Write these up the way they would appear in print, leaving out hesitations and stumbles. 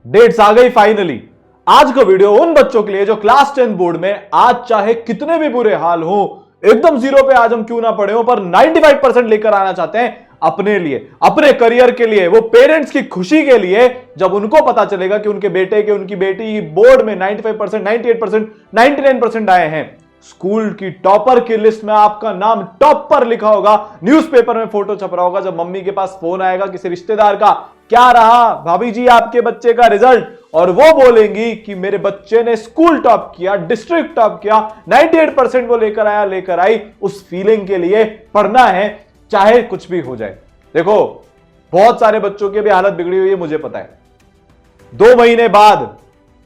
Dates आ गई finally. आज का वीडियो उन बच्चों के लिए जो क्लास 10 बोर्ड में आज चाहे कितने भी बुरे हाल हो, एकदम जीरो पे आज हम क्यों ना पढ़े हो, पर 95% लेकर आना चाहते हैं अपने लिए, अपने करियर के लिए, वो पेरेंट्स की खुशी के लिए, जब उनको पता चलेगा कि उनके बेटे के, उनकी बेटी बोर्ड में 95%, 98%, 99% आए हैं। स्कूल की टॉपर की लिस्ट में आपका नाम टॉप पर लिखा होगा, न्यूज़पेपर में फोटो छप रहा होगा। जब मम्मी के पास फोन आएगा किसी रिश्तेदार का, क्या रहा भाभी जी आपके बच्चे का रिजल्ट, और वो बोलेंगी कि मेरे बच्चे ने स्कूल टॉप किया, डिस्ट्रिक्ट टॉप किया, 98% वो लेकर आया, लेकर आई, उस फीलिंग के लिए पढ़ना है चाहे कुछ भी हो जाए। देखो, बहुत सारे बच्चों की भी हालत बिगड़ी हुई है, मुझे पता है। 2 महीने बाद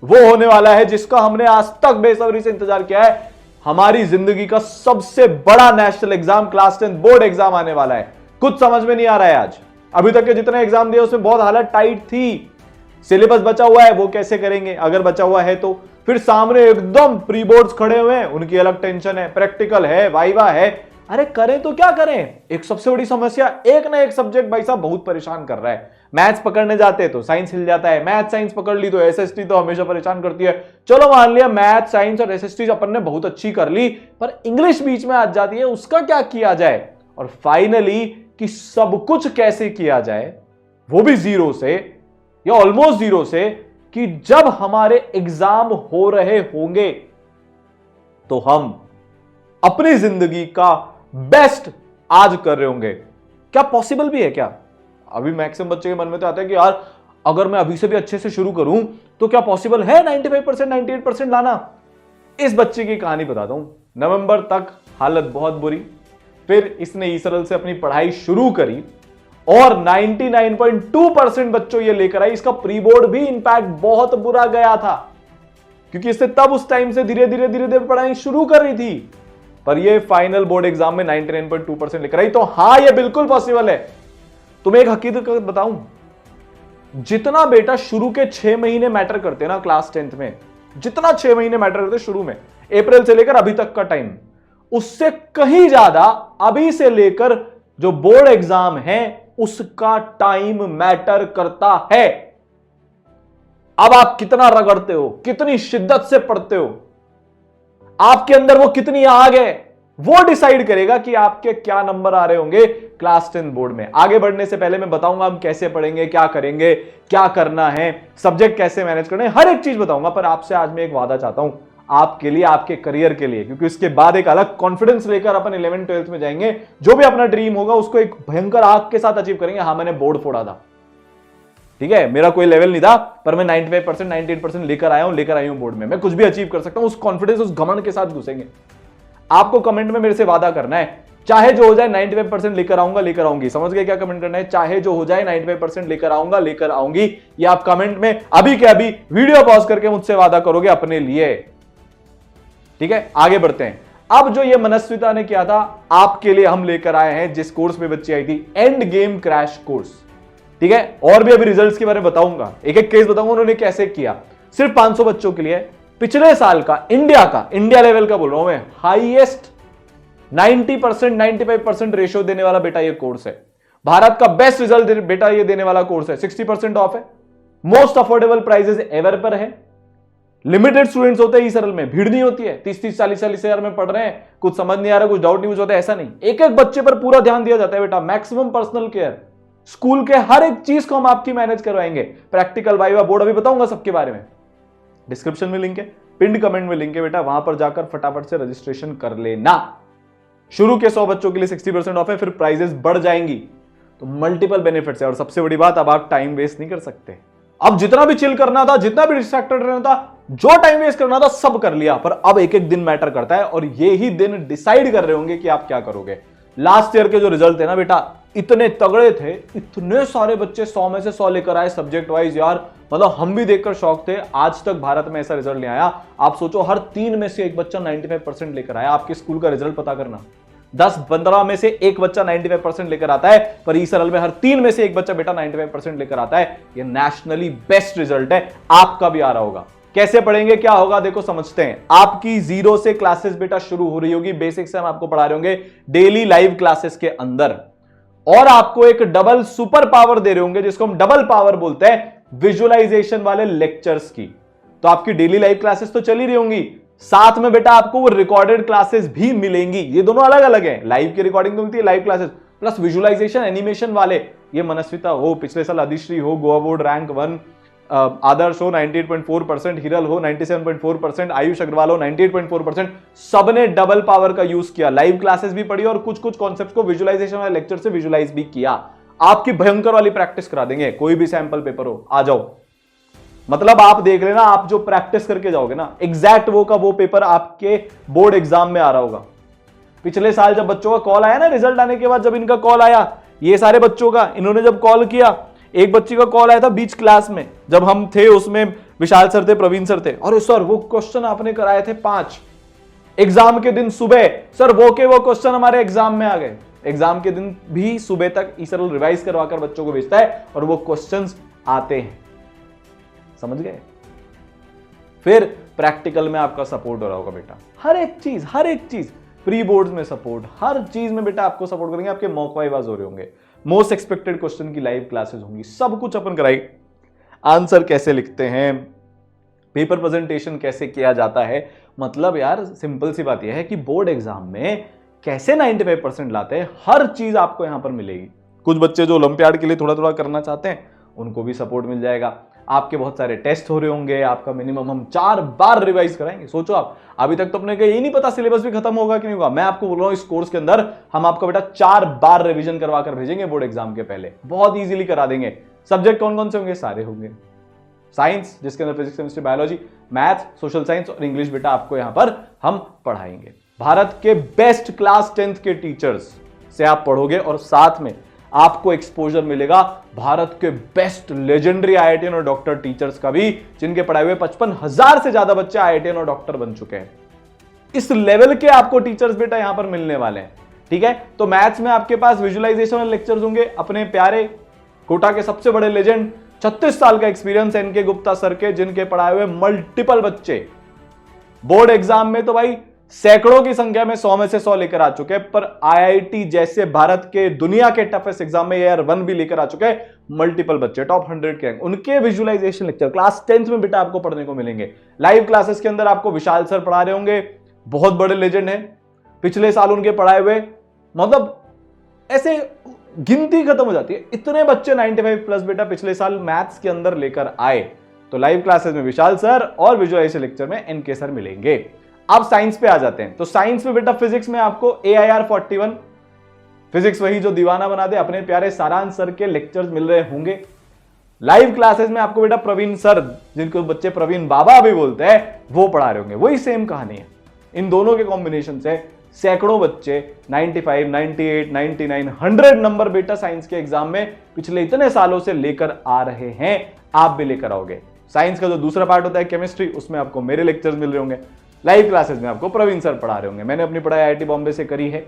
वो होने वाला है जिसका हमने आज तक बेसब्री से इंतजार किया है। हमारी जिंदगी का सबसे बड़ा national exam, class 10 board exam आने वाला है। कुछ समझ में नहीं आ रहा है आज। अभी तक के जितने एग्जाम दिए उसमें बहुत हालत टाइट थी। सिलेबस बचा हुआ है, वो कैसे करेंगे अगर बचा हुआ है तो। फिर सामने एकदम प्री बोर्ड्स खड़े हुए हैं, उनकी अलग टेंशन है, प्रैक्टिकल है, वाइवा है। अरे करें तो क्या करें। एक सबसे बड़ी समस्या, एक ना एक सब्जेक्ट भाई साहब बहुत परेशान कर रहा है। मैथ्स पकड़ने जाते हैं तो साइंस हिल जाता है, मैथ साइंस पकड़ ली तो एसएसटी तो हमेशा परेशान करती है। चलो मान लिया मैथ साइंस और एसएसटी अपन ने बहुत अच्छी कर ली, पर इंग्लिश बीच में आ जाती है, उसका क्या किया जाए। और फाइनली कि सब कुछ कैसे किया जाए, वो भी जीरो से या ऑलमोस्ट जीरो से, कि जब हमारे एग्जाम हो रहे होंगे तो हम अपनी जिंदगी का बेस्ट आज कर रहे होंगे। क्या पॉसिबल भी है क्या? अभी मैक्सिमम बच्चे के मन में तो आता है कि यार अगर मैं अभी से भी अच्छे से शुरू करूं तो क्या पॉसिबल है 95%, 98% लाना। इस बच्चे की कहानी बताता हूं। नवंबर तक हालत बहुत बुरी, फिर इसने ईसरल से अपनी पढ़ाई शुरू करी और 99.2% बच्चों ये लेकर आई। इसका प्री बोर्ड भी इंपैक्ट बहुत बुरा गया था, क्योंकि इससे तब उस टाइम से धीरे धीरे पढ़ाई शुरू कर रही थी, पर ये फाइनल बोर्ड एग्जाम में 99.2% लेकर आई। तो हां, ये बिल्कुल पॉसिबल है। तुम्हें एक हकीकत बताऊं, जितना बेटा शुरू के 6 महीने मैटर करते हैं ना क्लास 10th में, जितना 6 महीने मैटर करते शुरू में, अप्रैल से लेकर अभी तक का टाइम, उससे कहीं ज्यादा अभी से लेकर जो बोर्ड एग्जाम है उसका टाइम मैटर करता है। अब आप कितना रगड़ते हो, कितनी शिद्दत से पढ़ते हो, आपके अंदर वो कितनी आग है, वो डिसाइड करेगा कि आपके क्या नंबर आ रहे होंगे क्लास 10 बोर्ड में। आगे बढ़ने से पहले मैं बताऊंगा हम कैसे पढ़ेंगे, क्या करेंगे, क्या करना है, सब्जेक्ट कैसे मैनेज करने, हर एक चीज बताऊंगा। पर आपसे आज मैं एक वादा चाहता हूं आपके लिए, आपके करियर के लिए, क्योंकि उसके बाद एक अलग कॉन्फिडेंस लेकर अपन 11th 12th में जाएंगे। जो भी अपना ड्रीम होगा उसको एक भयंकर आग के साथ अचीव करेंगे। हाँ, मैंने बोर्ड फोड़ा था, ठीक है, मेरा कोई लेवल नहीं था, पर मैं 95%, 98% लेकर आई हूं बोर्ड में। मैं कुछ भी अचीव कर सकता हूं। उस कॉन्फिडेंस, उस घमंड के साथ घुसेंगे। आपको कमेंट में मेरे से वादा करना है, चाहे जो हो जाए 95% लेकर आऊंगा, लेकर आऊंगी। समझ गए क्या कमेंट करना है? चाहे जो हो जाए 95% लेकर आऊंगा, लेकर आऊंगी। ये आप कमेंट में अभी के अभी वीडियो पॉज करके मुझसे वादा करोगे अपने लिए, ठीक है? आगे बढ़ते हैं। अब जो ये मनस्विता ने किया था, आपके लिए हम लेकर आए हैं, जिस कोर्स में बच्ची आई थी, एंड गेम क्रैश कोर्स, ठीक है? और भी अभी रिजल्ट्स के बारे में बताऊंगा, एक एक केस बताऊंगा उन्होंने कैसे किया। सिर्फ 500 बच्चों के लिए पिछले साल का इंडिया लेवल का बोल रहा हूं मैं, हाईएस्ट 90%, 95% रेशियो देने वाला बेटा ये कोर्स है। भारत का बेस्ट रिजल्ट बेटा ये देने वाला कोर्स है। 60% ऑफ है, मोस्ट अफोर्डेबल प्राइजेस एवर पर है। लिमिटेड स्टूडेंट्स होते हैं सरल में, भीड़ नहीं होती है। 30-30, 40-40 हजार में पढ़ रहे हैं, कुछ समझ नहीं आ रहा, कुछ डाउट नहीं होता, ऐसा नहीं। एक एक बच्चे पर पूरा ध्यान दिया जाता है बेटा, मैक्सिमम पर्सनल केयर। स्कूल के हर एक चीज को हम आपकी मैनेज करवाएंगे, प्रैक्टिकल, वाइवा, बोर्ड, अभी बताऊंगा सबके बारे में। डिस्क्रिप्शन में लिंक है, पिंड कमेंट में लिंक है बेटा, वहां पर जाकर फटाफट से रजिस्ट्रेशन कर लेना। शुरू के 100 बच्चों के लिए 60% ऑफ है, फिर प्राइजेस बढ़ जाएंगी, तो मल्टीपल बेनिफिट्स है। और सबसे बड़ी बात, अब आप टाइम वेस्ट नहीं कर सकते। अब जितना भी चिल करना था, जितना भी डिस्ट्रैक्टेड रहना था, जो टाइम वेस्ट करना था, सब कर लिया। पर अब एक एक दिन मैटर करता है, और ये ही दिन डिसाइड कर रहे होंगे कि आप क्या करोगे। लास्ट ईयर के जो रिजल्ट थे ना बेटा, इतने तगड़े थे, इतने सारे बच्चे 100 में से 100 लेकर आए सब्जेक्ट वाइज। यार मतलब हम भी देखकर शॉक थे। आज तक भारत में ऐसा रिजल्ट नहीं आया। आप सोचो, हर 3 में से एक बच्चा 95% लेकर आया। आपके स्कूल का रिजल्ट पता करना, 10-15 में से एक बच्चा 95% लेकर आता है, पर ईसरल में हर 3 में से एक बच्चा बेटा 95% लेकर आता है। ये नेशनली बेस्ट रिजल्ट है। आपका भी आ रहा होगा। कैसे पढ़ेंगे, क्या होगा, देखो समझते हैं। आपकी 0 से क्लासेस बेटा शुरू हो रही होगी। बेसिक से हम आपको पढ़ा रहे होंगे डेली लाइव क्लासेस के अंदर, और आपको एक डबल सुपर पावर दे रहे होंगे, जिसको हम डबल पावर बोलते हैं। विजुअलाइजेशन वाले लेक्चर्स की। तो आपकी डेली लाइव क्लासेस तो चल ही रही होंगी, साथ में बेटा आपको वो रिकॉर्डेड क्लासेस भी मिलेंगी। ये दोनों अलग अलग हैं, लाइव की रिकॉर्डिंग तो मिलती है, live classes plus visualization animation वाले। ये मनस्विता हो, पिछले साल अधिश्री हो, गोवा बोर्ड रैंक 1, आदर्श हो 98.4%, हिरल हो 97.4%, आयुष अग्रवाल हो 98.4%, सबने डबल पावर का यूज किया, लाइव क्लासेस भी पढ़ी और कुछ कुछ कॉन्सेप्ट्स को विजुअलाइजेशन वाले लेक्चर से विजुअलाइज भी किया। आपकी भयंकर वाली प्रैक्टिस करा देंगे, कोई भी सैंपल पेपर हो आ जाओ। मतलब आप देख लेना, आप जो प्रैक्टिस करके जाओगे ना, एग्जैक्ट वो का वो पेपर आपके बोर्ड एग्जाम में आ रहा होगा। पिछले साल जब बच्चों का कॉल आया ना, रिजल्ट आने के बाद जब इनका कॉल आया, ये सारे बच्चों का, इन्होंने जब कॉल किया, एक बच्ची का कॉल आया था बीच क्लास में, जब हम थे उसमें, विशाल सर थे, प्रवीण सर थे, और सर वो क्वेश्चन आपने कराए थे 5, एग्जाम के दिन सुबह सर वो क्वेश्चन हमारे एग्जाम में आ गए। एग्जाम के दिन भी सुबह तक ईसरल रिवाइज करवाकर बच्चों को भेजता है और वो क्वेश्चंस आते हैं, समझ गए। फिर प्रैक्टिकल में आपका सपोर्ट हो रहा होगा बेटा, हर एक चीज प्री बोर्ड में सपोर्ट, हर चीज में बेटा आपको सपोर्ट करेंगे। आपके मॉक वाइवाज हो रहे होंगे, मोस्ट एक्सपेक्टेड क्वेश्चन की लाइव क्लासेस होंगी, सब कुछ अपन कराएंगे। आंसर कैसे लिखते हैं, पेपर प्रेजेंटेशन कैसे किया जाता है, मतलब यार सिंपल सी बात यह है कि बोर्ड एग्जाम में कैसे 95% लाते हैं, हर चीज आपको यहां पर मिलेगी। कुछ बच्चे जो ओलंपियाड के लिए थोड़ा थोड़ा करना चाहते हैं, उनको भी सपोर्ट मिल जाएगा। आपके बहुत सारे टेस्ट हो रहे होंगे, आपका मिनिमम हम 4 बार रिवाइज कराएंगे। सोचो आप, अभी तक तो अपने का यही नहीं पता सिलेबस भी खत्म होगा कि नहीं होगा। मैं आपको बोल रहा हूं इस कोर्स के अंदर हम आपका बेटा 4 बार रिवीजन करवा कर भेजेंगे बोर्ड एग्जाम के पहले, बहुत इजीली करा देंगे। सब्जेक्ट कौन कौन से होंगे, सारे होंगे। साइंस जिसके अंदर physics, chemistry, biology, math, social science और इंग्लिश बेटा आपको यहां पर हम पढ़ाएंगे। भारत के बेस्ट क्लास 10th के टीचर्स से आप पढ़ोगे और साथ में आपको एक्सपोजर मिलेगा भारत के बेस्ट लेजेंडरी आईआईटीएन और डॉक्टर टीचर्स का भी, जिनके पढ़ाए हुए 55,000 से ज्यादा बच्चे आईआईटीएन और डॉक्टर बन चुके हैं। इस लेवल के आपको टीचर्स बेटा यहां पर मिलने वाले हैं, ठीक है। तो मैथ्स में आपके पास विजुअलाइजेशन वाले लेक्चर्स होंगे, अपने प्यारे कोटा के सबसे बड़े लेजेंड 36 साल का एक्सपीरियंस एनके गुप्ता सर के, जिनके पढ़ाए हुए मल्टीपल बच्चे बोर्ड एग्जाम में तो भाई सैकड़ों की संख्या में 100 में से 100 लेकर आ चुके हैं, पर आईआईटी जैसे भारत के दुनिया के टफेस्ट एग्जाम में ईयर 1 भी लेकर आ चुके हैं मल्टीपल बच्चे, टॉप 100 के रैंक। उनके विजुअलाइजेशन लेक्चर क्लास 10th में बेटा आपको पढ़ने को मिलेंगे। लाइव क्लासेस के अंदर आपको विशाल सर पढ़ा रहे होंगे, बहुत बड़े लेजेंड हैं, पिछले साल उनके पढ़ाए हुए, मतलब ऐसे गिनती खत्म हो जाती है, इतने बच्चे 95 प्लस बेटा पिछले साल मैथ्स के अंदर लेकर आए। तो लाइव क्लासेस में विशाल सर और विजुअलाइजेशन लेक्चर में एनके सर मिलेंगे। अब साइंस पे आ जाते हैं। तो साइंस में बेटा फिजिक्स में आपको AIR 41, फिजिक्स वही जो दीवाना बना दे, अपने प्यारे सारांश सर के लेक्चर्स मिल रहे होंगे। लाइव क्लासेस में आपको बेटा प्रवीण सर, जिनको बच्चे प्रवीण बाबा भी बोलते हैं, वो पढ़ा रहे होंगे। वही सेम कहानी है, इन दोनों के कॉम्बिनेशन से सैकड़ों बच्चे 95, 98, 99, 100 नंबर बेटा साइंस के एग्जाम में पिछले इतने सालों से लेकर आ रहे हैं, आप भी लेकर आओगे। साइंस का जो दूसरा पार्ट होता है केमिस्ट्री, उसमें आपको मेरे लेक्चर्स मिल रहे होंगे। लाइव क्लासेस में आपको प्रवीण सर पढ़ा रहे होंगे, मैंने अपनी पढ़ाई आईआईटी बॉम्बे से करी है।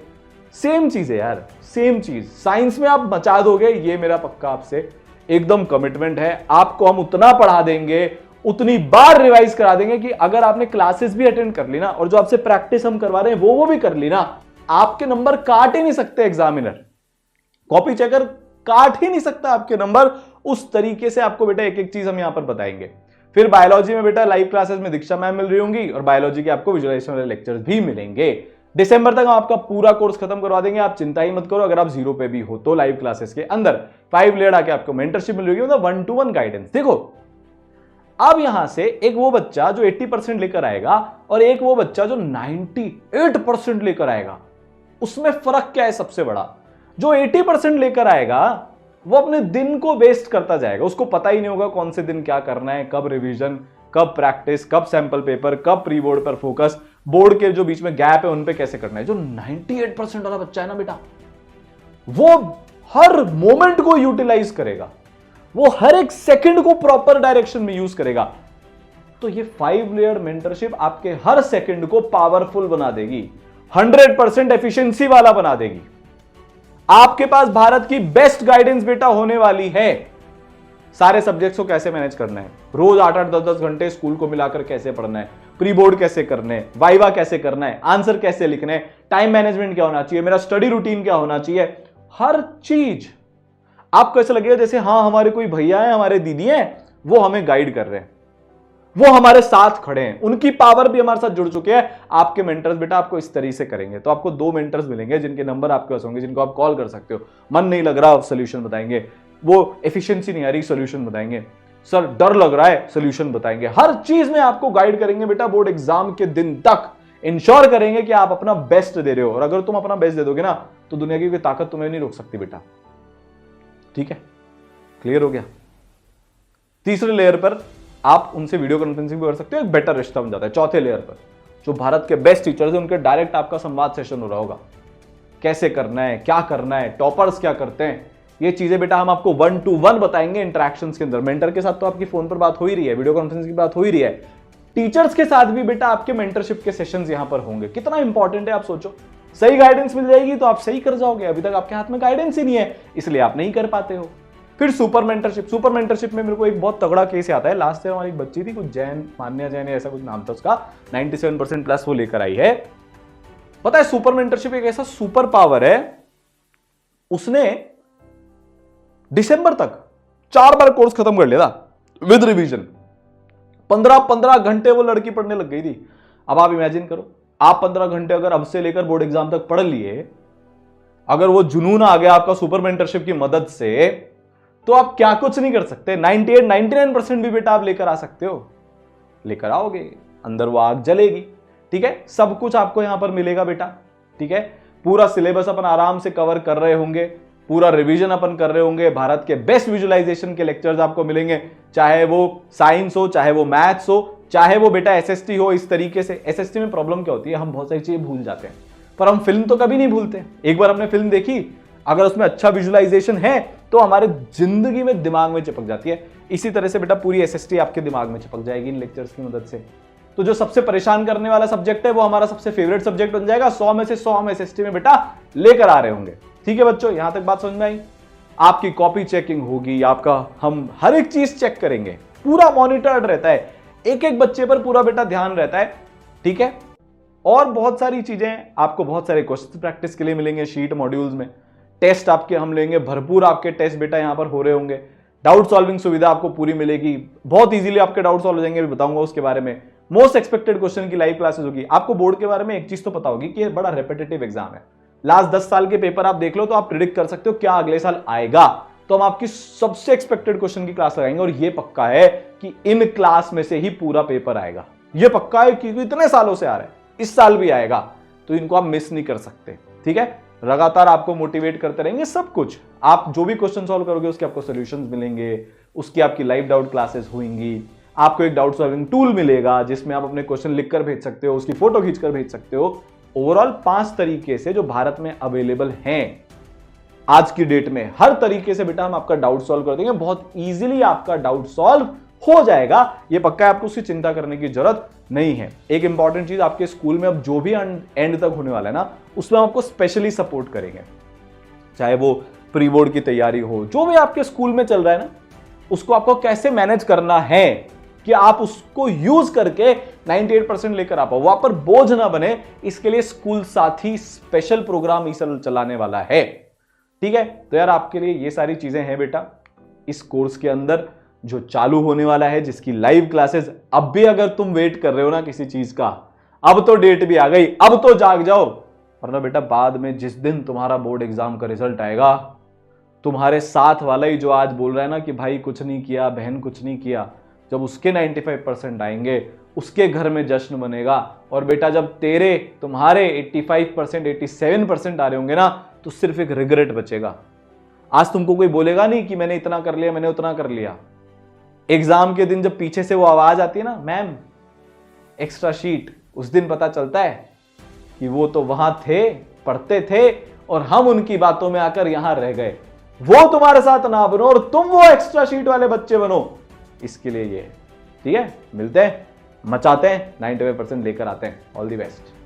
सेम चीज है यार, सेम चीज। साइंस में आप मचा दोगे, ये मेरा पक्का आपसे एकदम कमिटमेंट है। आपको हम उतना पढ़ा देंगे, उतनी बार रिवाइज करा देंगे कि अगर आपने क्लासेस भी अटेंड कर ली ना, और जो आपसे प्रैक्टिस हम करवा रहे हैं वो भी कर ली ना, आपके नंबर काट ही नहीं सकते एग्जामिनर, कॉपी चेकर काट ही नहीं सकता आपके नंबर। उस तरीके से आपको बेटा एक एक चीज हम यहां पर बताएंगे। फिर बायोलॉजी में बेटा लाइव क्लासेस में दीक्षा मैम मिल रही होंगी, और बायोलॉजी के आपको विजुअलाइजेशन वाले लेक्चर्स भी मिलेंगे। दिसंबर तक हम आपका पूरा कोर्स खत्म करवा देंगे, आप चिंता ही मत करो। अगर आप 0 पे भी हो तो लाइव क्लासेस के अंदर 5 लेयर आके आपको मेंटरशिप मिल रही होगी, मतलब 1-to-1 गाइडेंस। देखो अब यहां से एक वो बच्चा जो 80% लेकर आएगा और एक वो बच्चा जो 98% लेकर आएगा, उसमें फर्क क्या है सबसे बड़ा? जो 80% लेकर आएगा वो अपने दिन को वेस्ट करता जाएगा, उसको पता ही नहीं होगा कौन से दिन क्या करना है, कब रिवीजन, कब प्रैक्टिस, कब सैंपल पेपर, कब प्री बोर्ड पर फोकस, बोर्ड के जो बीच में गैप है उन पे कैसे करना है। जो 98% वाला बच्चा है ना बेटा, वो हर मोमेंट को यूटिलाइज करेगा, वो हर एक सेकंड को प्रॉपर डायरेक्शन में यूज करेगा। तो ये 5 लेयर मेंटरशिप आपके हर सेकंड को पावरफुल बना देगी, 100% एफिशिएंसी वाला बना देगी। आपके पास भारत की बेस्ट गाइडेंस बेटा होने वाली है। सारे सब्जेक्ट्स को कैसे मैनेज करना है, रोज 8-8, 10-10 घंटे स्कूल को मिलाकर कैसे पढ़ना है, प्री बोर्ड कैसे करने हैं, वाइवा कैसे करना है, आंसर कैसे लिखने हैं, टाइम मैनेजमेंट क्या होना चाहिए, मेरा स्टडी रूटीन क्या होना चाहिए, हर चीज। आपको ऐसा लगेगा जैसे हाँ हमारे कोई भैया हैं, हमारे दीदी हैं, वो हमें गाइड कर रहे हैं, वो हमारे साथ खड़े हैं, उनकी पावर भी हमारे साथ जुड़ चुके हैं। आपके मेंटर्स बेटा आपको इस तरीके से करेंगे। तो आपको 2 मेंटर्स मिलेंगे जिनके नंबर आपके पास होंगे, जिनको आप कॉल कर सकते हो। मन नहीं लग रहा, सोल्यूशन बताएंगे। वो एफिशिएंसी नहीं आ रही, सोल्यूशन बताएंगे। सर डर लग रहा है, सोल्यूशन बताएंगे। हर चीज में आपको गाइड करेंगे बेटा। बोर्ड एग्जाम के दिन तक इंश्योर करेंगे कि आप अपना बेस्ट दे रहे हो, और अगर तुम अपना बेस्ट दे दोगे ना तो दुनिया की कोई ताकत तुम्हें नहीं रोक सकती बेटा। ठीक है, क्लियर हो गया। तीसरे लेयर पर आप उनसे वीडियो कॉन्फ्रेंसिंग भी कर सकते हो, एक बेटर रिश्ता बन जाता है। चौथे लेयर पर जो भारत के बेस्ट टीचर्स हैं उनके डायरेक्ट आपका संवाद सेशन हो रहा होगा। कैसे करना है, क्या करना है, टॉपर्स क्या करते हैं, ये चीजें बेटा हम आपको 1-to-1 बताएंगे इंटरेक्शंस के अंदर। मेंटर के साथ तो आपकी फोन पर बात हो ही रही है, वीडियो कॉन्फ्रेंस की बात हो ही रही है। टीचर्स के साथ भी बेटा आपके मेंटरशिप के सेशंस यहां पर होंगे। कितना इंपॉर्टेंट है आप सोचो। सही गाइडेंस मिल जाएगी तो आप सही कर जाओगे। अभी तक आपके हाथ में गाइडेंस ही नहीं है, इसलिए आप नहीं कर पाते हो। फिर सुपर मेंटरशिप में मेरे को एक बहुत तगड़ा केस आता है। लास्ट ईयर हमारी एक बच्ची थी, कुछ जैन, मान्या जैन ऐसा कुछ नाम था उसका, 97% प्लस वो लेकर आई है। पता है सुपर मेंटरशिप एक ऐसा सुपर पावर है, उसने दिसंबर तक 4 बार कोर्स खत्म कर लिया था विद रिवीजन। 15 घंटे वो लड़की पढ़ने लग गई थी। अब आप इमेजिन करो, आप 15 घंटे अगर अब से लेकर बोर्ड एग्जाम तक पढ़ लिए, अगर वो जुनून आ गया आपका सुपर मेंटरशिप की मदद से, तो आप क्या कुछ नहीं कर सकते। 98-99% भी बेटा आप लेकर आ सकते हो, लेकर आओगे, अंदर वो आग जलेगी। ठीक है, सब कुछ आपको यहां पर मिलेगा बेटा। ठीक है, पूरा सिलेबस अपन आराम से कवर कर रहे होंगे, पूरा रिवीजन अपन कर रहे होंगे। भारत के बेस्ट विजुअलाइजेशन के लेक्चर्स आपको मिलेंगे, चाहे वो साइंस हो, चाहे वो मैथ्स हो, चाहे वो बेटा एसएसटी हो। इस तरीके से एसएसटी में प्रॉब्लम क्या होती है, हम बहुत सारी चीजें भूल जाते हैं, पर हम फिल्म तो कभी नहीं भूलते। एक बार हमने फिल्म देखी, अगर उसमें अच्छा विजुअलाइजेशन है तो हमारे जिंदगी में दिमाग में चिपक जाती है। इसी तरह से बेटा पूरी एसएसटी आपके दिमाग में चिपक जाएगी इन लेक्चर्स की मदद से। तो जो सबसे परेशान करने वाला सब्जेक्ट है वो हमारा सबसे फेवरेट सब्जेक्ट बन जाएगा। 100 में से 100 हम एसएसटी में बेटा लेकर आ रहे होंगे। ठीक है बच्चों, यहां तक बात समझ में आई। आपकी कॉपी चेकिंग होगी, आपका हम हर एक चीज चेक करेंगे, पूरा मॉनिटर्ड रहता है, एक एक बच्चे पर पूरा बेटा ध्यान रहता है। ठीक है, और बहुत सारी चीजें आपको, बहुत सारे क्वेश्चन प्रैक्टिस के लिए मिलेंगे शीट मॉड्यूल्स में। टेस्ट आपके हम लेंगे, भरपूर आपके टेस्ट बेटा यहां पर हो रहे होंगे। डाउट सॉल्विंग सुविधा आपको पूरी मिलेगी, बहुत इजीली आपके डाउट सॉल्व हो जाएंगे, भी बताऊंगा उसके बारे में। मोस्ट एक्सपेक्टेड क्वेश्चन की लाइव क्लासेस होगी। आपको बोर्ड के बारे में एक चीज तो पता होगी कि ये बड़ा रेपिटेटिव एग्जाम है। लास्ट 10 साल के पेपर आप देख लो तो आप प्रिडिक्ट कर सकते हो क्या अगले साल आएगा। तो हम आपकी सबसे एक्सपेक्टेड क्वेश्चन की क्लास लगाएंगे, और ये पक्का है कि इन क्लास में से ही पूरा पेपर आएगा। ये पक्का है कि इतने सालों से आ रहा है, इस साल भी आएगा, तो इनको आप मिस नहीं कर सकते। ठीक है, लगातार आपको मोटिवेट करते रहेंगे। सब कुछ आप जो भी क्वेश्चन सॉल्व करोगे उसके आपको सॉल्यूशंस मिलेंगे, उसकी आपकी लाइव डाउट क्लासेस होंगी। आपको एक डाउट सॉल्विंग टूल मिलेगा जिसमें आप अपने क्वेश्चन लिखकर भेज सकते हो, उसकी फोटो खींचकर भेज सकते हो। ओवरऑल 5 तरीके से जो भारत में अवेलेबल हैं आज की डेट में, हर तरीके से बेटा हम आपका डाउट सॉल्व कर देंगे। बहुत इजीली आपका डाउट सॉल्व हो जाएगा, ये पक्का है, आपको उसकी चिंता करने की जरूरत नहीं है। एक इंपॉर्टेंट चीज, आपके स्कूल में अब जो भी एंड तक होने वाला है ना, उसमें हम आपको स्पेशली सपोर्ट करेंगे। चाहे वो प्री बोर्ड की तैयारी हो, जो भी आपके स्कूल में चल रहा है ना, उसको आपको कैसे मैनेज करना है कि आप उसको यूज करके 98% लेकर आ पाओ, वहां पर बोझ ना बने। इसके लिए स्कूल साथी स्पेशल प्रोग्राम इस साल चलाने वाला है। ठीक है, तो यार आपके लिए ये सारी चीजें हैं बेटा इस कोर्स के अंदर जो चालू होने वाला है, जिसकी लाइव क्लासेस। अब भी अगर तुम वेट कर रहे हो ना किसी चीज का, अब तो डेट भी आ गई, अब तो जाग जाओ, वरना बेटा बाद में जिस दिन तुम्हारा बोर्ड एग्जाम का रिजल्ट आएगा, तुम्हारे साथ वाला ही जो आज बोल रहा है ना कि भाई कुछ नहीं किया, बहन कुछ नहीं किया, जब उसके 95% आएंगे, उसके घर में जश्न बनेगा। और बेटा जब तुम्हारे 85%, 87% आ रहे होंगे ना, तो सिर्फ एक रिग्रेट बचेगा। आज तुमको कोई बोलेगा नहीं कि मैंने इतना कर लिया, मैंने उतना कर लिया। एग्जाम के दिन जब पीछे से वो आवाज आती है ना, मैम एक्स्ट्रा शीट, उस दिन पता चलता है कि वो तो वहां थे, पढ़ते थे, और हम उनकी बातों में आकर यहां रह गए। वो तुम्हारे साथ ना बनो और तुम वो एक्स्ट्रा शीट वाले बच्चे बनो। इसके लिए ये ठीक है, मिलते हैं, मचाते हैं, 95% लेकर आते हैं। All the best.